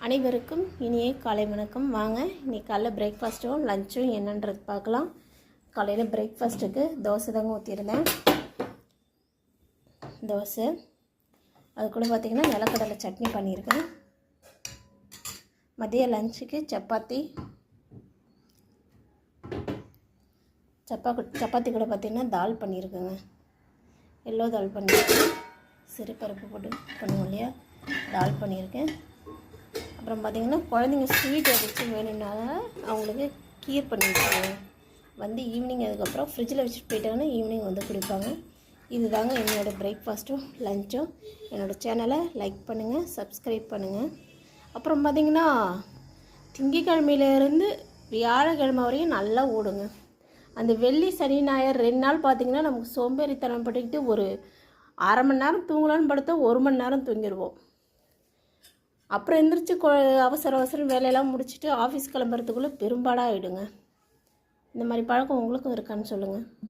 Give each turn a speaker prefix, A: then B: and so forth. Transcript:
A: அனைவருக்கும் இனிய காலை வணக்கம். வாங்க இன்றைக்கி காலைல பிரேக்ஃபாஸ்ட்டும் லஞ்சும் என்னன்றது பார்க்கலாம். காலையில் பிரேக்ஃபாஸ்ட்டுக்கு தோசை தாங்க ஊற்றிருந்தேன். தோசை அது கூட பார்த்திங்கன்னா நிலக்கடலை சட்னி பண்ணியிருக்கேன். மதிய லஞ்சுக்கு சப்பாத்தி கூட பார்த்திங்கன்னா தால் பண்ணியிருக்கேங்க. எல்லோ தால் பண்ணியிருக்கேன். சிறுபருப்பு போட்டு பண்ணுவோம் இல்லையா, தால் பண்ணியிருக்கேன். அப்புறம் பார்த்திங்கன்னா குழந்தைங்க ஸ்வீட் ஏதாச்சும் வேணும்னால அவங்களுக்கு கீர் பண்ணியிருக்காங்க. வந்து ஈவினிங் அதுக்கப்புறம் ஃப்ரிட்ஜில் வச்சுட்டு போயிட்டாங்கன்னா ஈவினிங் வந்து குடிப்பாங்க. இது தாங்க என்னோடய பிரேக்ஃபாஸ்ட்டும் லஞ்சும். என்னோடய சேனலை லைக் பண்ணுங்கள், சப்ஸ்கிரைப் பண்ணுங்கள். அப்புறம் பார்த்திங்கன்னா திங்கக்கிழமையிலேருந்து வியாழக்கிழமை வரையும் நல்லா ஓடுங்க. அந்த வெள்ளி சனி ஞாயிறு 2 நாள் பார்த்திங்கன்னா நமக்கு சோம்பேறித்தனம் பட்டுக்கிட்டு ஒரு அரை மணி நேரம் தூங்கலான்னு படுத்தா 1 மணி நேரம் தூங்கிடுவோம். அப்புறம் எந்திரிச்சு அவசரம் வேலையெல்லாம் முடிச்சுட்டு ஆஃபீஸ் கிளம்புறதுக்குள்ளே பெரும்பாடாக ஆகிடுங்க. இந்த மாதிரி பழக்கம் உங்களுக்கும் இருக்கான்னு சொல்லுங்கள்.